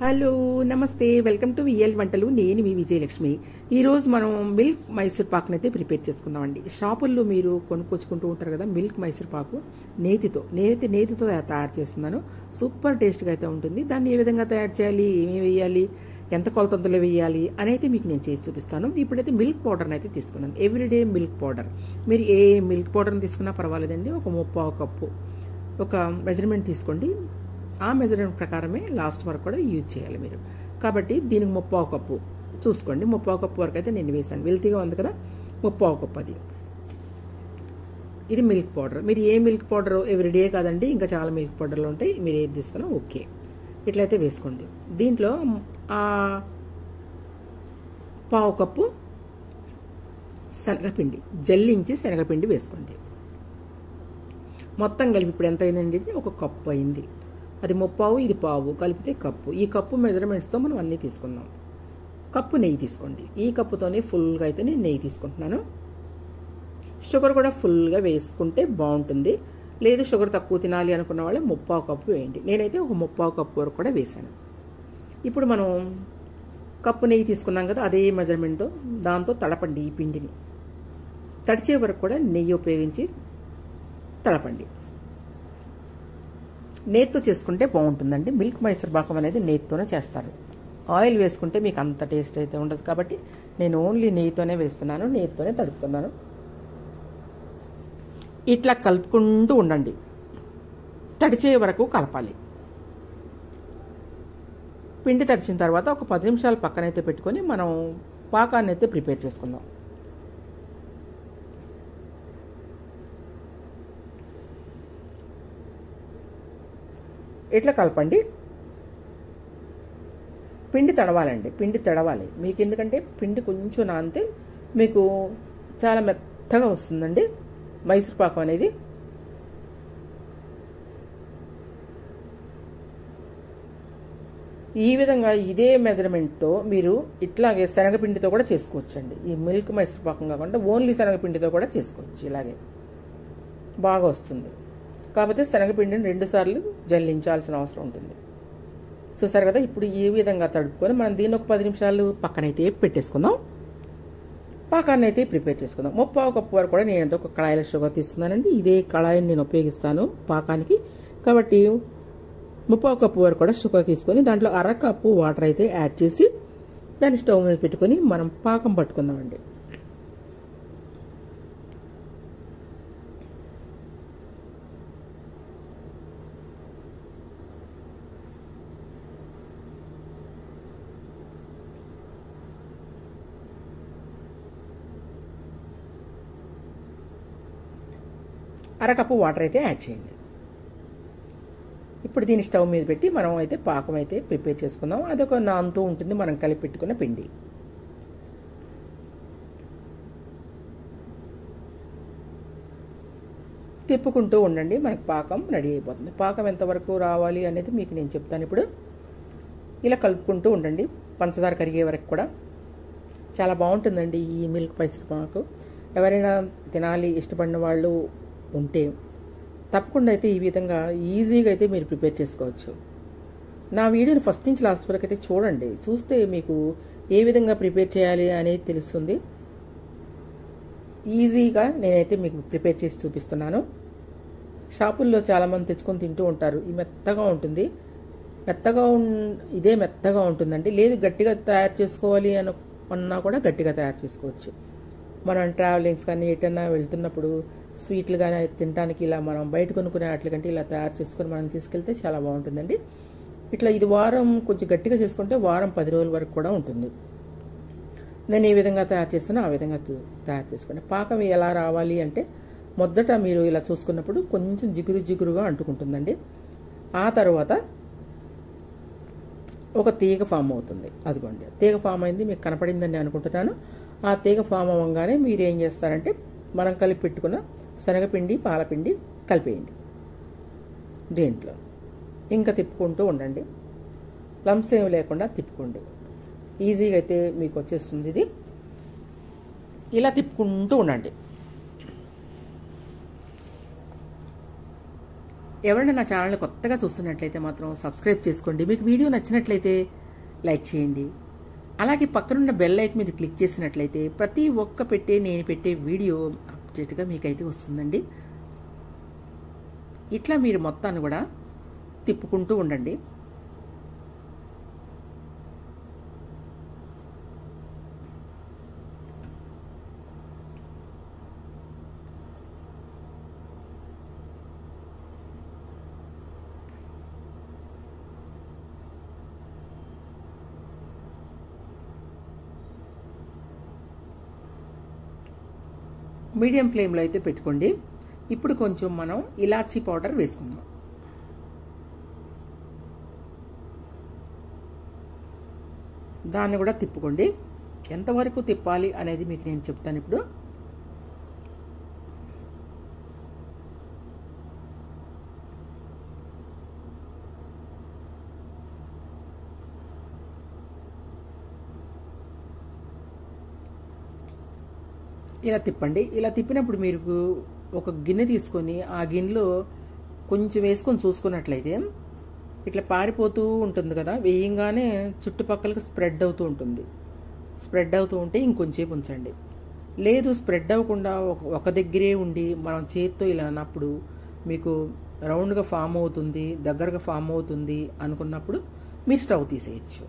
Hello నమస్తే welcome to VL వంటలు. నేను మీ విజయలక్ష్మి. ఈరోజు మనం మిల్క్ మైసూర్ పాకుని అయితే ప్రిపేర్ చేసుకుందామండి. షాపుల్లో మీరు కొనుక్కొచ్చుకుంటూ ఉంటారు కదా మిల్క్ మైసూర్ పాకు నేతితో. నేనైతే నేతితో తయారు చేస్తున్నాను. సూపర్ టేస్ట్గా అయితే ఉంటుంది. దాన్ని ఏ విధంగా తయారు చేయాలి, ఏమేమి వేయాలి, ఎంత కొలతలో వేయాలి అని అయితే మీకు నేను చేసి చూపిస్తాను. ఇప్పుడైతే మిల్క్ పౌడర్ని అయితే తీసుకున్నాను. Everyday milk powder. మీరు ఏ మిల్క్ పౌడర్ని తీసుకున్నా పర్వాలేదండి. ఒక 3/4 కప్పు ఒక మెజర్మెంట్ తీసుకోండి. ఆ మెజర్మెంట్ ప్రకారమే లాస్ట్ వరకు కూడా యూజ్ చేయాలి మీరు. కాబట్టి దీనికి 3/4 కప్పు చూసుకోండి. 3/4 కప్పు వరకు అయితే నేను వేసాను. వెల్తీగా ఉంది కదా, 3/4 కప్పు అది. ఇది మిల్క్ పౌడర్. మీరు ఏ మిల్క్ పౌడర్ ఎవ్రీడే కాదండి, ఇంకా చాలా మిల్క్ పౌడర్లు ఉంటాయి. మీరు ఏది తీసుకున్నా ఓకే. ఇట్లయితే వేసుకోండి. దీంట్లో 1/4 కప్పు శనగపిండి, జల్లించి శనగపిండి వేసుకోండి. మొత్తం కలిపి ఇప్పుడు ఎంత అయిందండి? ఇది 1 కప్పు అయింది. అది 3/4, ఇది 1/4 కలిపితే కప్పు. ఈ కప్పు మెజర్మెంట్స్తో మనం అన్నీ తీసుకుందాం. కప్పు నెయ్యి తీసుకోండి. ఈ కప్పుతోనే ఫుల్గా అయితే నేను నెయ్యి తీసుకుంటున్నాను. షుగర్ కూడా ఫుల్గా వేసుకుంటే బాగుంటుంది. లేదు షుగర్ తక్కువ తినాలి అనుకున్న వాళ్ళు 3/4 కప్పు వేయండి. నేనైతే ఒక 3/4 కప్పు వరకు కూడా వేసాను. ఇప్పుడు మనం కప్పు నెయ్యి తీసుకున్నాం కదా, అదే మెజర్మెంట్తో దాంతో తడపండి. ఈ పిండిని తడిచే వరకు కూడా నెయ్యి ఉపయోగించి తడపండి. నేతితో చేసుకుంటే బాగుంటుందండి. మిల్క్ మైసూర్ పాకం అనేది నేతితోనే చేస్తారు. ఆయిల్ వేసుకుంటే మీకు అంత టేస్ట్ అయితే ఉండదు. కాబట్టి నేను ఓన్లీ నెయ్యితోనే వేస్తున్నాను, నెయ్యితోనే తడుపుతున్నాను. ఇట్లా కలుపుకుంటూ ఉండండి. తడిచే వరకు కలపాలి. పిండి తడిచిన తర్వాత ఒక 10 నిమిషాలు పక్కనైతే పెట్టుకొని మనం పాకాన్ని అయితే ప్రిపేర్ చేసుకుందాం. ఇట్లా కలపండి. పిండి తడవాలండి, పిండి తడవాలి మీకు. ఎందుకంటే పిండి కొంచెం నానితే మీకు చాలా మెత్తగా వస్తుందండి మైసూర్ పాకం అనేది. ఈ విధంగా ఇదే మెజర్మెంట్తో మీరు ఇట్లాగే శనగపిండితో కూడా చేసుకోవచ్చండి. ఈ మిల్క్ మైసూర్ పాకం కాకుండా ఓన్లీ శనగపిండితో కూడా చేసుకోవచ్చు. ఇలాగే బాగా వస్తుంది. కాకపోతే శనగపిండిని 2 సార్లు జల్లించాల్సిన అవసరం ఉంటుంది. చూసారు కదా. ఇప్పుడు ఈ విధంగా తడుపుకొని మనం దీన్ని ఒక 10 నిమిషాలు పక్కనైతే పెట్టేసుకుందాం. పాకాన్ని అయితే ప్రిపేర్ చేసుకుందాం. 3/4 కప్పు వరకు కూడా నేను ఒక కళాయిలో షుగర్ తీసుకున్నానండి. ఇదే కళాయిని నేను ఉపయోగిస్తాను పాకానికి. కాబట్టి 3/4 కప్పు వరకు కూడా షుగర్ తీసుకొని దాంట్లో 1/2 కప్పు వాటర్ అయితే యాడ్ చేసి దాన్ని స్టవ్ మీద పెట్టుకొని మనం పాకం పట్టుకుందామండి. అరకప్పు వాటర్ అయితే యాడ్ చేయండి. ఇప్పుడు దీన్ని స్టవ్ మీద పెట్టి మనం అయితే పాకం అయితే ప్రిపేర్ చేసుకుందాం. అదొక నానుతూ ఉంటుంది మనం కలిపి పెట్టుకున్న పిండి. తిప్పుకుంటూ ఉండండి. మనకు పాకం రెడీ అయిపోతుంది. పాకం ఎంతవరకు రావాలి అనేది మీకు నేను చెప్తాను ఇప్పుడు. ఇలా కలుపుకుంటూ ఉండండి పంచదార కరిగే వరకు కూడా. చాలా బాగుంటుందండి ఈ మిల్క్ మైసూర్ పాకు. ఎవరైనా తినాలి ఇష్టపడిన వాళ్ళు ఉంటే తప్పకుండా అయితే ఈ విధంగా ఈజీగా అయితే మీరు ప్రిపేర్ చేసుకోవచ్చు. నా వీడియోని ఫస్ట్ నుంచి లాస్ట్ వరకు అయితే చూడండి. చూస్తే మీకు ఏ విధంగా ప్రిపేర్ చేయాలి అనేది తెలుస్తుంది. ఈజీగా నేనైతే మీకు ప్రిపేర్ చేసి చూపిస్తున్నాను. షాపుల్లో చాలామంది తెచ్చుకొని తింటూ ఉంటారు. ఈ మెత్తగా ఉంటుంది. ఇదే మెత్తగా ఉంటుందండి. లేదు గట్టిగా తయారు చేసుకోవాలి అన్నా కూడా గట్టిగా తయారు చేసుకోవచ్చు. మనం ట్రావెలింగ్స్ కానీ ఎటన్నా వెళ్తున్నప్పుడు స్వీట్లు కానీ తినడానికి ఇలా మనం బయట కొనుక్కునే వాటికంటే ఇలా తయారు చేసుకొని మనం తీసుకెళ్తే చాలా బాగుంటుందండి. ఇట్లా ఇది వారం కొంచెం గట్టిగా చేసుకుంటే వారం 10 రోజుల వరకు కూడా ఉంటుంది. నేను ఏ విధంగా తయారు చేస్తున్నా ఆ విధంగా తయారు చేసుకోండి. పాకం ఎలా రావాలి అంటే మొదట మీరు ఇలా చూసుకున్నప్పుడు కొంచెం జిగురుగా అంటుకుంటుందండి. ఆ తర్వాత ఒక తీగ ఫామ్ అవుతుంది. అదిగోండి తీగ ఫామ్ అయింది, మీకు కనపడిందని అనుకుంటున్నాను. ఆ తీగ ఫామ్ అవ్వగానే మీరు ఏం చేస్తారంటే మనం కలిపి పెట్టుకున్న శనగపిండి పాలపిండి కలిపేయండి దీంట్లో. ఇంకా తిప్పుకుంటూ ఉండండి. లంప్స్ ఏమి లేకుండా తిప్పుకోండి. ఈజీగా అయితే మీకు వచ్చేస్తుంది ఇది. ఇలా తిప్పుకుంటూ ఉండండి. ఎవరైనా నా ఛానల్ కొత్తగా చూస్తున్నట్లయితే మాత్రం సబ్స్క్రైబ్ చేసుకోండి. మీకు వీడియో నచ్చినట్లయితే లైక్ చేయండి. అలాగే పక్కనున్న బెల్ ఐకాన్ మీద క్లిక్ చేసినట్లయితే ప్రతి ఒక్క నేను పెట్టే వీడియో అప్డేట్గా మీకైతే వస్తుందండి. ఇట్లా మీరు మొత్తాన్ని కూడా తిప్పుకుంటూ ఉండండి. మీడియం ఫ్లేమ్లో అయితే పెట్టుకోండి. ఇప్పుడు కొంచెం మనం ఇలాచీ పౌడర్ వేసుకుందాం. దాన్ని కూడా తిప్పుకోండి. ఎంతవరకు తిప్పాలి అనేది మీకు నేను చెప్తాను ఇప్పుడు. ఇలా తిప్పండి. ఇలా తిప్పినప్పుడు మీరు ఒక గిన్నె తీసుకొని ఆ గిన్నెలో కొంచెం వేసుకొని చూసుకున్నట్లయితే ఇట్లా పారిపోతూ ఉంటుంది కదా, వేయంగానే చుట్టుపక్కలకు స్ప్రెడ్ అవుతూ ఉంటుంది. స్ప్రెడ్ అవుతూ ఉంటే ఇంకొంచేపు ఉంచండి. లేదు స్ప్రెడ్ అవ్వకుండా ఒక దగ్గరే ఉండి మనం చేతితో ఇలా అన్నప్పుడు మీకు రౌండ్గా ఫామ్ అవుతుంది, దగ్గరగా ఫామ్ అవుతుంది అనుకున్నప్పుడు మీరు స్టవ్ తీసేయచ్చు.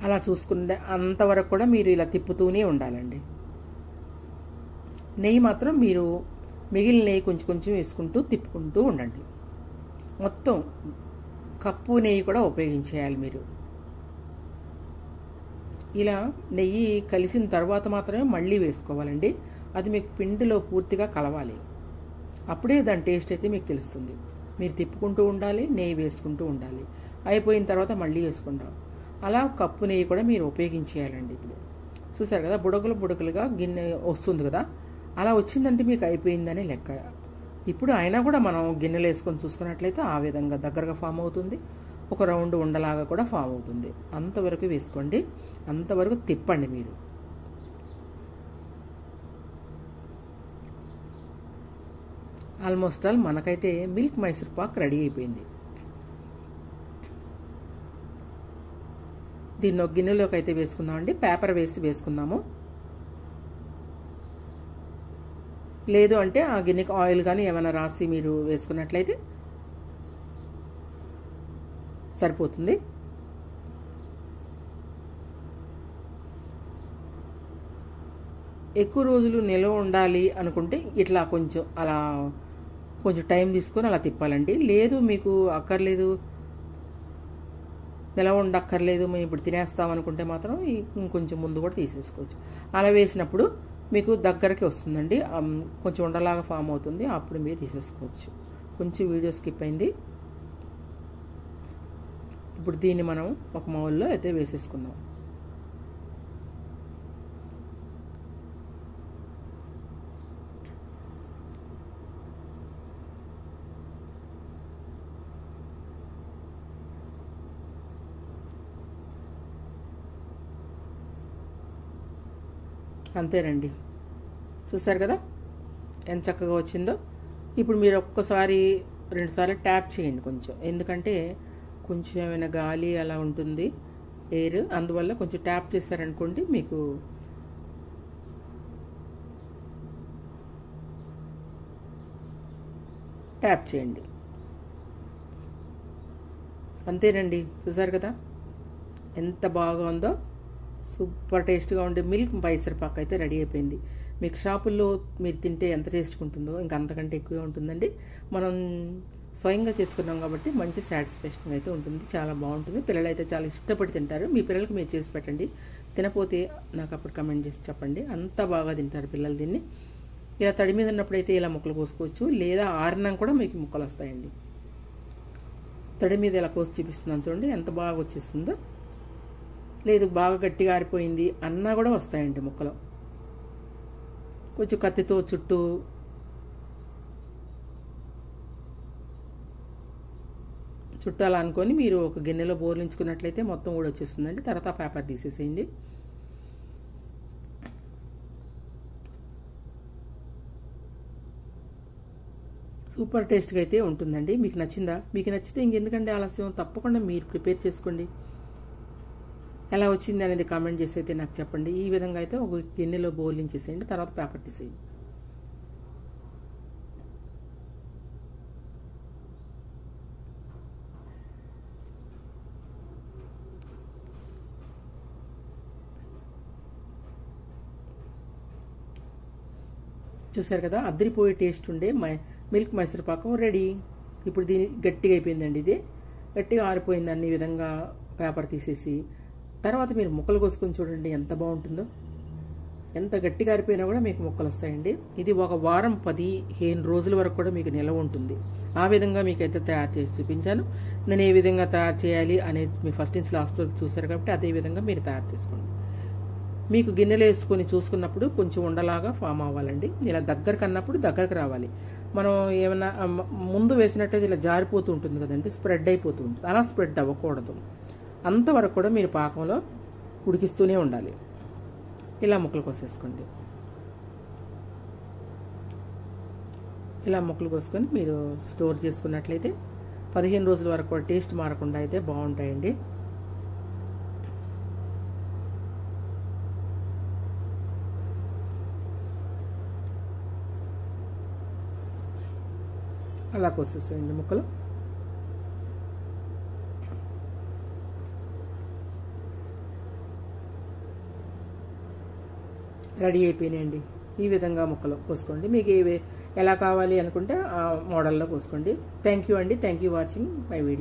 అలా చూసుకుంటే అంతవరకు కూడా మీరు ఇలా తిప్పుతూనే ఉండాలండి. నెయ్యి మాత్రం మీరు మిగిలిన నెయ్యి కొంచెం కొంచెం వేసుకుంటూ తిప్పుకుంటూ ఉండండి. మొత్తం కప్పు నెయ్యి కూడా ఉపయోగించేయాలి మీరు. ఇలా నెయ్యి కలిసిన తర్వాత మాత్రమే మళ్ళీ వేసుకోవాలండి. అది మీకు పిండిలో పూర్తిగా కలవాలి. అప్పుడే దాని టేస్ట్ అయితే మీకు తెలుస్తుంది. మీరు తిప్పుకుంటూ ఉండాలి, నెయ్యి వేసుకుంటూ ఉండాలి. అయిపోయిన తర్వాత మళ్ళీ వేసుకుంటాం. అలా కప్పు నెయ్యి కూడా మీరు ఉపయోగించేయాలండి. ఇప్పుడు చూసారు కదా, బుడగలుగా గిన్నె వస్తుంది కదా, అలా వచ్చిందంటే మీకు అయిపోయిందని లెక్క. ఇప్పుడు అయినా కూడా మనం గిన్నెలు వేసుకొని చూసుకున్నట్లయితే ఆ విధంగా దగ్గరగా ఫామ్ అవుతుంది. ఒక రౌండ్ ఉండలాగా కూడా ఫామ్ అవుతుంది. అంతవరకు వేసుకోండి, అంతవరకు తిప్పండి మీరు. ఆల్మోస్ట్ ఆల్ మనకైతే మిల్క్ మైసూర్ పాక్ రెడీ అయిపోయింది. దీన్ని ఒక గిన్నెలోకి అయితే వేసుకుందామండి. పేపర్ వేసుకుందాము. లేదు అంటే ఆ గిన్నెకి ఆయిల్ కానీ ఏమైనా రాసి మీరు వేసుకున్నట్లయితే సరిపోతుంది. ఎక్కువ రోజులు నిల్వ ఉండాలి అనుకుంటే ఇట్లా కొంచెం అలా కొంచెం టైం తీసుకొని అలా తిప్పాలండి. లేదు మీకు అక్కర్లేదు, నిలవ ఉండక్కర్లేదు, మేము ఇప్పుడు తినేస్తాం అనుకుంటే మాత్రం ఇంకొంచెం ముందు కూడా తీసేసుకోవచ్చు. అలా వేసినప్పుడు మీకు దగ్గరికి వస్తుందండి, కొంచెం ఉండలాగా ఫామ్ అవుతుంది. అప్పుడు మీరు తీసేసుకోవచ్చు. కొంచెం వీడియో స్కిప్ అయింది. ఇప్పుడు దీన్ని మనం ఒక మౌల్లో అయితే వేసేసుకుందాం. అంతేనండి, చూసారు కదా ఎంత చక్కగా వచ్చిందో. ఇప్పుడు మీరు ఒక్కసారి 2 సార్లు ట్యాప్ చేయండి కొంచెం, ఎందుకంటే కొంచెం ఏమైనా గాలి అలా ఉంటుంది ఎయిర్, అందువల్ల కొంచెం ట్యాప్ చేశారనుకోండి మీకు ట్యాప్ చేయండి. అంతేనండి, చూసారు కదా ఎంత బాగా ఉందో. సూపర్ టేస్ట్గా ఉండే మిల్క్ మైసూర్ పాక్ అయితే రెడీ అయిపోయింది. మీకు షాపుల్లో మీరు తింటే ఎంత టేస్ట్గా ఉంటుందో ఇంకా అంతకంటే ఎక్కువే ఉంటుందండి. మనం స్వయంగా చేసుకున్నాం కాబట్టి మంచి సాటిస్ఫాక్షన్ అయితే ఉంటుంది. చాలా బాగుంటుంది. పిల్లలు అయితే చాలా ఇష్టపడి తింటారు. మీ పిల్లలకి మీరు చేసి పెట్టండి. తినపోతే నాకు అప్పుడు కమెంట్ చేసి చెప్పండి. అంత బాగా తింటారు పిల్లలు దీన్ని. ఇలా తడి మీద ఉన్నప్పుడైతే ఇలా ముక్కలు కోసుకోవచ్చు, లేదా ఆరినాం కూడా మీకు ముక్కలు వస్తాయండి. తడి మీద ఇలా కోసి చూపిస్తున్నాను చూడండి ఎంత బాగా వచ్చేస్తుందో. లేదు బాగా గట్టిగా ఆరిపోయింది అన్నా కూడా వస్తాయండి ముక్కలు. కొంచెం కత్తితో చుట్టాలా అనుకొని మీరు ఒక గిన్నెలో బోర్లించుకున్నట్లయితే మొత్తం కూడా వచ్చేస్తుందండి. తర్వాత పేపర్ తీసేసేయండి. సూపర్ టేస్ట్గా అయితే ఉంటుందండి. మీకు నచ్చిందా? మీకు నచ్చితే ఇంకెందుకంటే ఆలస్యం, తప్పకుండా మీరు ప్రిపేర్ చేసుకోండి. ఎలా వచ్చింది అనేది కామెంట్ చేసి అయితే నాకు చెప్పండి. ఈ విధంగా అయితే ఒక గిన్నెలో బౌలించేసేయండి, తర్వాత పేపర్ తీసేయండి. చూసారు కదా, అద్దరిపోయే టేస్ట్ ఉండే మిల్క్ మైసూర్ పాకం రెడీ. ఇప్పుడు దీని గట్టిగా అయిపోయిందండి. ఇది గట్టిగా ఆరిపోయింది. అన్ని విధంగా పేపర్ తీసేసి తర్వాత మీరు ముక్కలు కోసుకొని చూడండి ఎంత బాగుంటుందో. ఎంత గట్టిగా ఆరిపోయినా కూడా మీకు ముక్కలు వస్తాయండి. ఇది ఒక వారం 15 రోజుల వరకు కూడా మీకు నిల్వ ఉంటుంది. ఆ విధంగా మీకైతే తయారు చేసి చూపించాను. నేను ఏ విధంగా తయారు చేయాలి అనేది మీ ఫస్ట్ నుంచి లాస్ట్ వరకు చూసారు కాబట్టి అదే విధంగా మీరు తయారు చేసుకోండి. మీకు గిన్నెలు వేసుకొని చూసుకున్నప్పుడు కొంచెం ఉండలాగా ఫామ్ అవ్వాలండి. ఇలా దగ్గరకు అన్నప్పుడు దగ్గరకు రావాలి. మనం ఏమన్నా ముందు వేసినట్టయితే ఇలా జారిపోతూ ఉంటుంది కదండి, స్ప్రెడ్ అయిపోతూ ఉంటుంది. అలా స్ప్రెడ్ అవ్వకూడదు. అంతవరకు కూడా మీరు పాకంలో ఉడికిస్తూనే ఉండాలి. ఇలా ముక్కలు కోసేసుకోండి. ఇలా ముక్కలు కోసుకొని మీరు స్టోర్ చేసుకున్నట్లయితే 15 రోజుల వరకు కూడా టేస్ట్ మారకుండా అయితే బాగుంటాయండి. అలా కోసేసేయండి ముక్కలు. రెడీ అయిపోయినాయండి. ఈ విధంగా ముక్కలు కోసుకోండి. మీకు ఎలా కావాలి అనుకుంటే ఆ మోడల్లో కోసుకోండి. థ్యాంక్ యూ అండి. Thank you watching my video.